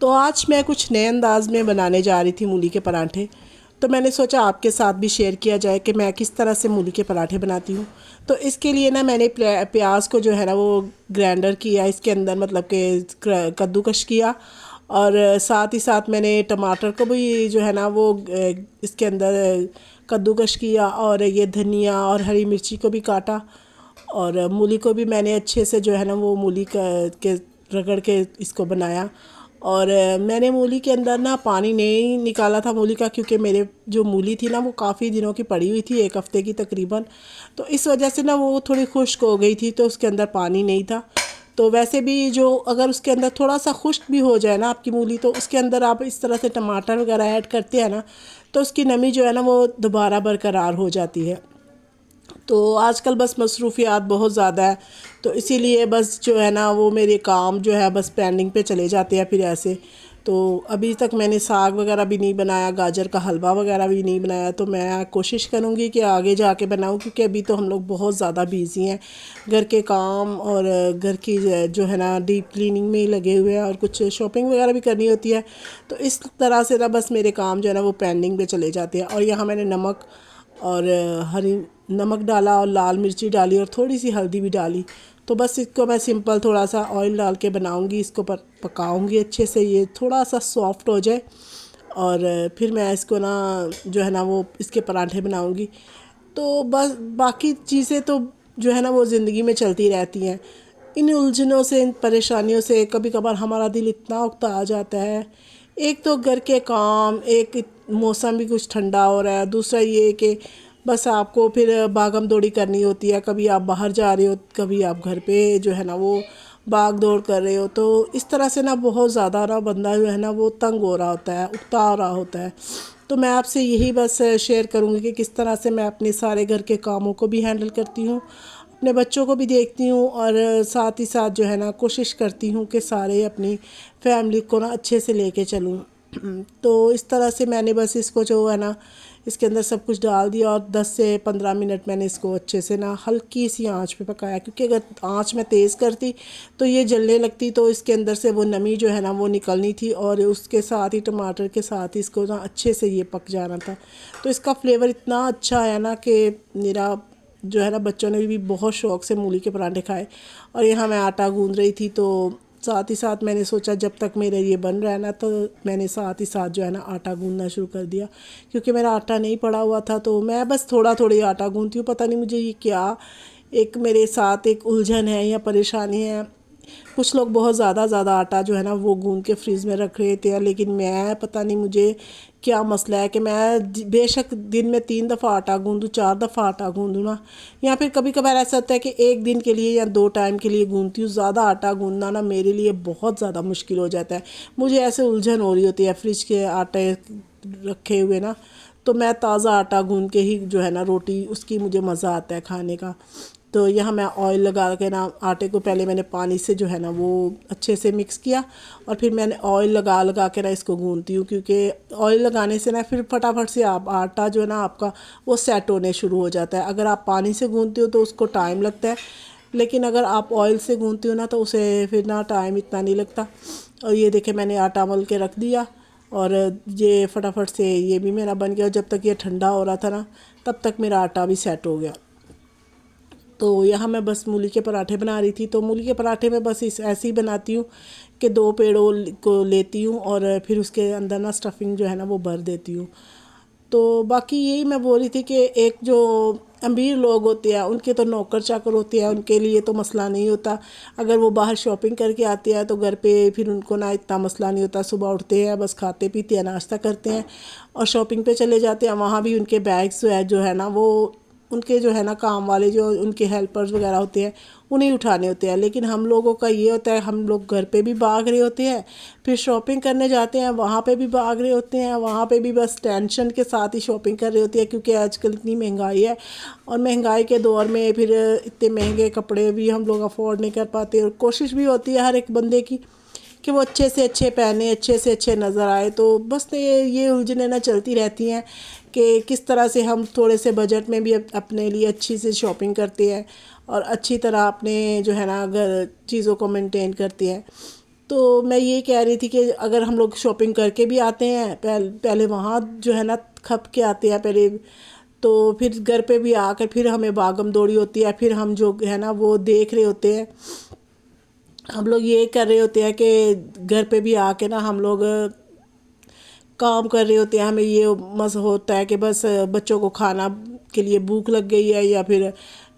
तो आज मैं कुछ नए अंदाज़ में बनाने जा रही थी मूली के पराठे। तो मैंने सोचा आपके साथ भी शेयर किया जाए कि मैं किस तरह से मूली के पराठे बनाती हूँ। तो इसके लिए ना मैंने प्याज को जो है ना वो ग्राइंडर किया, इसके अंदर मतलब कि कद्दूकश किया। और साथ ही साथ मैंने टमाटर को भी जो है ना वो इसके अंदर कद्दूकश किया, और ये धनिया और हरी मिर्ची को भी काटा। और मूली को भी मैंने अच्छे से जो है ना वो मूली के रगड़ के इसको बनाया। और मैंने मूली के अंदर ना पानी नहीं निकाला था मूली का, क्योंकि मेरे जो मूली थी ना वो काफ़ी दिनों की पड़ी हुई थी, 1 हफ्ते की तकरीबन। तो इस वजह से ना वो थोड़ी खुश्क हो गई थी, तो उसके अंदर पानी नहीं था। तो वैसे भी जो अगर उसके अंदर थोड़ा सा खुश्क भी हो जाए ना आपकी मूली, तो उसके अंदर आप इस तरह से टमाटर वगैरह ऐड करते हैं ना, तो उसकी नमी जो है ना वो दोबारा बरकरार हो जाती है। तो आजकल बस मसरूफ़ियात बहुत ज़्यादा है, तो इसीलिए बस जो है ना वो मेरे काम जो है बस पेंडिंग पे चले जाते हैं फिर ऐसे। तो अभी तक मैंने साग वगैरह भी नहीं बनाया, गाजर का हलवा वगैरह भी नहीं बनाया। तो मैं कोशिश करूँगी कि आगे जाके बनाऊँ, क्योंकि अभी तो हम लोग बहुत ज़्यादा बिज़ी हैं घर के काम और घर की जो है ना डीप क्लीनिंग में ही लगे हुए हैं, और कुछ शॉपिंग वगैरह भी करनी होती है। तो इस तरह से ना बस मेरे काम जो है ना वो पेंडिंग पे चले जाते हैं। और यहाँ मैंने नमक और हरी नमक डाला, और लाल मिर्ची डाली, और थोड़ी सी हल्दी भी डाली। तो बस इसको मैं सिंपल थोड़ा सा ऑयल डाल के बनाऊंगी, इसको पकाऊंगी अच्छे से, ये थोड़ा सा सॉफ्ट हो जाए। और फिर मैं इसको ना जो है ना वो इसके पराठे बनाऊंगी। तो बस बाकी चीज़ें तो जो है ना वो ज़िंदगी में चलती रहती हैं। इन उलझनों से, इन परेशानियों से कभी कभार हमारा दिल इतना उकता आ जाता है। एक तो घर के काम, एक मौसम भी कुछ ठंडा हो रहा है, दूसरा ये कि बस आपको फिर भागम दौड़ी करनी होती है। कभी आप बाहर जा रहे हो, कभी आप घर पे जो है ना वो भाग दौड़ कर रहे हो। तो इस तरह से ना बहुत ज़्यादा ना बंदा जो है ना वो तंग हो रहा होता है, उकता हो रहा होता है। तो मैं आपसे यही बस शेयर करूँगी कि किस तरह से मैं अपने सारे घर के कामों को भी हैंडल करती हूँ, अपने बच्चों को भी देखती हूँ, और साथ ही साथ जो है ना कोशिश करती हूँ कि सारे अपनी फैमिली को ना अच्छे से लेके चलूँ। तो इस तरह से मैंने बस इसको जो है ना इसके अंदर सब कुछ डाल दिया, और 10 से 15 मिनट मैंने इसको अच्छे से ना हल्की सी आंच पे पकाया, क्योंकि अगर आंच में तेज़ करती तो ये जलने लगती, तो इसके अंदर से वो नमी जो है ना वो निकलनी थी, और उसके साथ ही टमाटर के साथ ही इसको ना अच्छे से ये पक जाना था। तो इसका फ्लेवर इतना अच्छा है ना कि मेरा जो है ना बच्चों ने भी बहुत शौक़ से मूली के पराठे खाए। और यहाँ मैं आटा गूँध रही थी, तो साथ ही साथ मैंने सोचा जब तक मेरा ये बन रहा है ना, तो मैंने साथ ही साथ जो है ना आटा गूँधना शुरू कर दिया, क्योंकि मेरा आटा नहीं पड़ा हुआ था। तो मैं बस थोड़ा थोड़ी आटा गूँधती हूँ, पता नहीं मुझे ये क्या एक मेरे साथ एक उलझन है या परेशानी है। कुछ लोग बहुत ज़्यादा आटा जो है ना वो गूँध के फ्रीज़ में रख रहे थे, लेकिन मैं पता नहीं मुझे क्या मसला है कि मैं बेशक दिन में 3 दफ़ा आटा गूँधूँ, 4 दफ़ा आटा गूँधूँ ना, या फिर कभी कभार ऐसा होता है कि एक दिन के लिए या 2 टाइम के लिए गूँधती हूँ। ज़्यादा आटा गूँधना ना मेरे लिए बहुत ज़्यादा मुश्किल हो जाता है। मुझे ऐसे उलझन हो रही होती है फ्रिज के आटे रखे हुए ना, तो मैं ताज़ा आटा गूँध के ही जो है ना रोटी उसकी मुझे मज़ा आता है खाने का। तो यहाँ मैं ऑयल लगा के ना आटे को पहले मैंने पानी से जो है ना वो अच्छे से मिक्स किया, और फिर मैंने ऑयल लगा लगा के ना इसको गूँधती हूँ, क्योंकि ऑयल लगाने से ना फिर फटाफट से आप आटा जो है ना आपका वो सेट होने शुरू हो जाता है। अगर आप पानी से गूँधते हो तो उसको टाइम लगता है, लेकिन अगर आप ऑयल से गूँधते हो ना तो उसे फिर ना टाइम इतना नहीं लगता। और ये देखे मैंने आटा मल के रख दिया, और ये फटाफट से ये भी मेरा बन गया। और जब तक ये ठंडा हो रहा था ना तब तक मेरा आटा भी सेट हो गया। तो यहाँ मैं बस मूली के पराठे बना रही थी। तो मूली के पराठे में बस इस ऐसे ही बनाती हूँ कि 2 पेड़ों को लेती हूँ, और फिर उसके अंदर ना स्टफिंग जो है ना वो भर देती हूँ। तो बाकी यही मैं बोल रही थी कि एक जो अमीर लोग होते हैं उनके तो नौकर चाकर होते हैं, उनके लिए तो मसला नहीं होता। अगर वो बाहर शॉपिंग करके आते हैं तो घर पे फिर उनको ना इतना मसला नहीं होता। सुबह उठते हैं, बस खाते पीते हैं, नाश्ता करते हैं, और शॉपिंग पे चले जाते हैं। वहाँ भी उनके बैग्स जो है ना वो उनके जो है ना काम वाले जो उनके हेल्पर्स वगैरह होते हैं उन्हें उठाने होते हैं। लेकिन हम लोगों का ये होता है, हम लोग घर पे भी भाग रहे होते हैं, फिर शॉपिंग करने जाते हैं वहाँ पे भी भाग रहे होते हैं, वहाँ पे भी बस टेंशन के साथ ही शॉपिंग कर रहे होती है, क्योंकि आजकल इतनी महंगाई है। और महंगाई के दौर में फिर इतने महंगे कपड़े भी हम लोग अफोर्ड नहीं कर पाते, और कोशिश भी होती है हर एक बंदे की कि वो अच्छे से अच्छे पहने, अच्छे से अच्छे नज़र आए। तो बस ये उलझनें ना चलती रहती हैं कि किस तरह से हम थोड़े से बजट में भी अपने लिए अच्छी से शॉपिंग करते हैं, और अच्छी तरह अपने जो है ना अगर चीज़ों को मेंटेन करते हैं। तो मैं ये कह रही थी कि अगर हम लोग शॉपिंग करके भी आते हैं, पहले वहाँ जो है ना खप के आते हैं पहले, तो फिर घर पे भी आकर फिर हमें भागम दौड़ी होती है, फिर हम जो है ना वो देख रहे होते हैं, हम लोग ये कर रहे होते हैं कि घर पे भी आके ना हम लोग काम कर रहे होते हैं। हमें ये मस होता है कि बस बच्चों को खाना के लिए भूख लग गई है, या फिर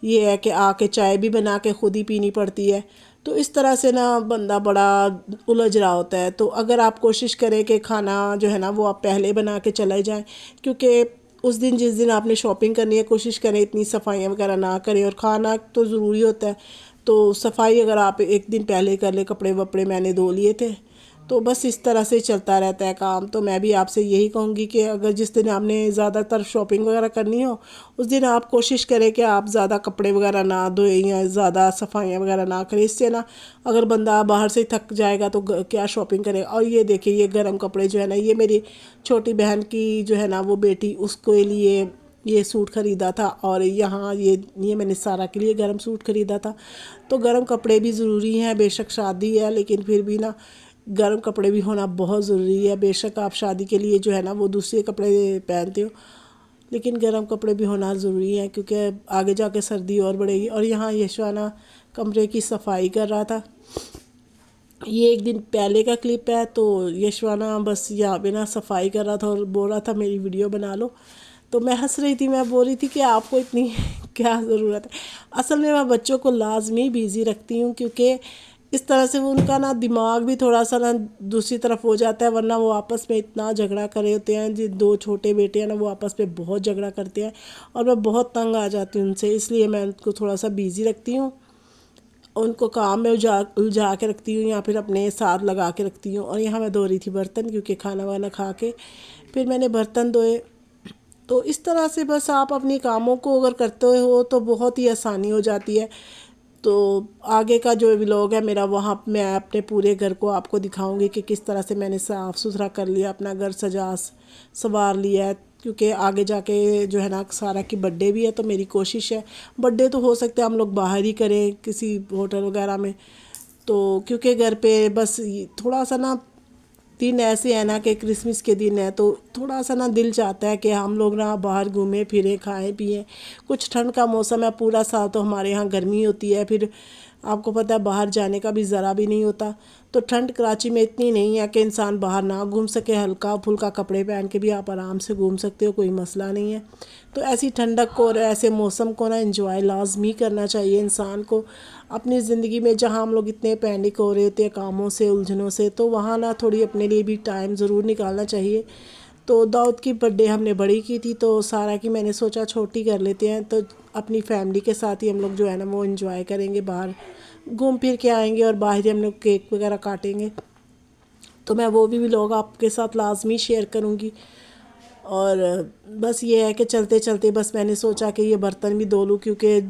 ये है कि आके चाय भी बना के खुद ही पीनी पड़ती है। तो इस तरह से ना बंदा बड़ा उलझ रहा होता है। तो अगर आप कोशिश करें कि खाना जो है ना वो आप पहले बना के चले जाएं, क्योंकि उस दिन जिस दिन आपने शॉपिंग करनी है कोशिश करें इतनी सफाइयाँ वगैरह ना करें, और खाना तो ज़रूरी होता है। तो सफाई अगर आप एक दिन पहले कर ले, कपड़े वपड़े मैंने धो लिए थे, तो बस इस तरह से चलता रहता है काम। तो मैं भी आपसे यही कहूँगी कि अगर जिस दिन आपने ज़्यादातर शॉपिंग वगैरह करनी हो, उस दिन आप कोशिश करें कि आप ज़्यादा कपड़े वगैरह ना धोएं या ज़्यादा सफाइयाँ वगैरह ना करें। इससे ना अगर बंदा बाहर से थक जाएगा तो क्या शॉपिंग करे। और ये देखिए ये गर्म कपड़े जो है ना, ये मेरी छोटी बहन की जो है ना वो बेटी, उसके लिए ये सूट ख़रीदा था, और यहाँ ये मैंने सारा के लिए गर्म सूट ख़रीदा था। तो गर्म कपड़े भी ज़रूरी हैं, बेशक शादी है लेकिन फिर भी ना गर्म कपड़े भी होना बहुत ज़रूरी है। बेशक आप शादी के लिए जो है ना वो दूसरे कपड़े पहनते हो, लेकिन गर्म कपड़े भी होना ज़रूरी है, क्योंकि आगे जाके सर्दी और बढ़ेगी। और यहाँ यशवाना कमरे की सफाई कर रहा था। ये एक दिन पहले का क्लिप है। तो यशवाना बस यहाँ पे ना सफाई कर रहा था और बोल रहा था मेरी वीडियो बना लो। तो मैं हंस रही थी, मैं बोल रही थी कि आपको इतनी क्या ज़रूरत है। असल में मैं बच्चों को लाजमी बिज़ी रखती हूँ, क्योंकि इस तरह से वो उनका ना दिमाग भी थोड़ा सा ना दूसरी तरफ हो जाता है, वरना वो आपस में इतना झगड़ा करे होते हैं। जो दो छोटे बेटे हैं ना वो आपस में बहुत झगड़ा करते हैं, और मैं बहुत तंग आ जाती हूँ उनसे। इसलिए मैं उनको थोड़ा सा बिज़ी रखती हूँ, उनको काम में उलझा के रखती हूँ, या फिर अपने साथ लगा के रखती हूँ। और यहाँ मैं धो रही थी बर्तन, क्योंकि खाना वाना खा के फिर मैंने बर्तन धोए। तो इस तरह से बस आप अपनी कामों को अगर करते हो तो बहुत ही आसानी हो जाती है। तो आगे का जो व्लॉग है मेरा, वहाँ मैं अपने पूरे घर को आपको दिखाऊंगी कि किस तरह से मैंने साफ़ सुथरा कर लिया, अपना घर संवार लिया है। क्योंकि आगे जाके जो है ना सारा की बर्थडे भी है, तो मेरी कोशिश है बर्थडे तो हो सकता है हम लोग बाहर ही करें किसी होटल वगैरह में। तो क्योंकि घर पे बस थोड़ा सा ना दिन ऐसे है ना कि क्रिसमस के दिन है, तो थोड़ा सा ना दिल चाहता है कि हम लोग ना बाहर घूमें फिरें, खाएं पिएं। कुछ ठंड का मौसम है, पूरा साल तो हमारे यहाँ गर्मी होती है, फिर आपको पता है बाहर जाने का भी ज़रा भी नहीं होता। तो ठंड कराची में इतनी नहीं है कि इंसान बाहर ना घूम सके। हल्का फुल्का कपड़े पहन के भी आप आराम से घूम सकते हो, कोई मसला नहीं है। तो ऐसी ठंडक को और ऐसे मौसम को ना एंजॉय लाजमी करना चाहिए इंसान को अपनी ज़िंदगी में। जहाँ हम लोग इतने पैनिक हो रहे होते हैं कामों से, उलझनों से, तो वहाँ ना थोड़ी अपने लिए भी टाइम ज़रूर निकालना चाहिए। तो दाऊद की बर्थडे हमने बड़ी की थी, तो सारा की मैंने सोचा छोटी कर लेते हैं। तो अपनी फैमिली के साथ ही हम लोग जो है ना वो इन्जॉय करेंगे, बाहर घूम फिर के आएंगे, और बाहर ही हम लोग केक वगैरह काटेंगे। तो मैं वो भी व्लॉग आपके साथ लाजमी शेयर करूँगी। और बस ये है कि चलते चलते बस मैंने सोचा कि ये बर्तन भी धो लूँ, क्योंकि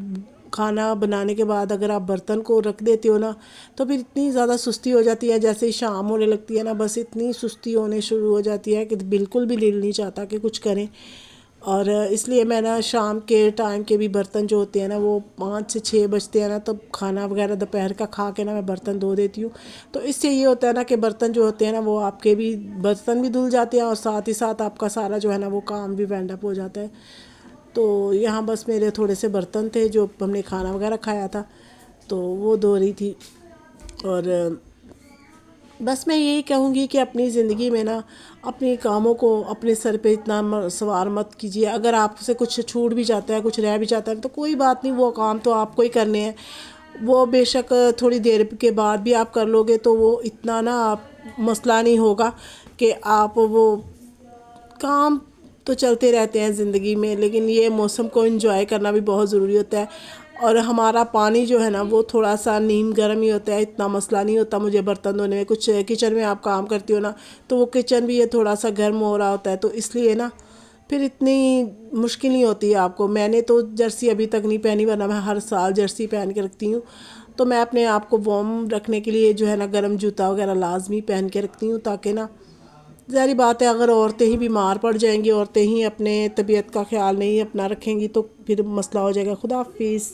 खाना बनाने के बाद अगर आप बर्तन को रख देते हो ना तो फिर इतनी ज़्यादा सुस्ती हो जाती है। जैसे ही शाम होने लगती है ना, बस इतनी सुस्ती होने शुरू हो जाती है कि बिल्कुल भी दिल नहीं चाहता कि कुछ करें। और इसलिए मैं ना शाम के टाइम के भी बर्तन जो होते हैं ना वो 5 से 6 बजते हैं ना, तब खाना वगैरह दोपहर का खा के ना मैं बर्तन धो देती हूँ। तो इससे ये होता है ना कि बर्तन जो होते हैं ना वो आपके भी बर्तन भी धुल जाते हैं, और साथ ही साथ आपका सारा जो है ना वो काम भी वाइंड अप हो जाता है। तो यहाँ बस मेरे थोड़े से बर्तन थे जो हमने खाना वगैरह खाया था, तो वो धो रही थी। और बस मैं यही कहूँगी कि अपनी ज़िंदगी में ना अपने कामों को अपने सर पे इतना सवार मत कीजिए। अगर आपसे कुछ छूट भी जाता है, कुछ रह भी जाता है, तो कोई बात नहीं, वो काम तो आपको ही करने हैं। वो बेशक थोड़ी देर के बाद भी आप कर लोगे तो वो इतना ना आप मसला नहीं होगा कि आप वो काम तो चलते रहते हैं ज़िंदगी में, लेकिन ये मौसम को एंजॉय करना भी बहुत ज़रूरी होता है। और हमारा पानी जो है ना वो थोड़ा सा नीम गर्म ही होता है, इतना मसला नहीं होता मुझे बर्तन धोने में। कुछ किचन में आप काम करती हो ना, तो वो किचन भी ये थोड़ा सा गर्म हो रहा होता है, तो इसलिए ना फिर इतनी मुश्किल नहीं होती है आपको। मैंने तो जर्सी अभी तक नहीं पहनी, वरना मैं हर साल जर्सी पहन के रखती हूँ। तो मैं अपने आप को वार्म रखने के लिए जो है ना गर्म जूता वगैरह लाजमी पहन के रखती हूँ, ताकि ना ज़ाहिर बात है अगर औरतें ही बीमार पड़ जाएंगी, औरतें ही अपने तबीयत का ख्याल नहीं अपना रखेंगी, तो फिर मसला हो जाएगा। खुदा हाफिज़।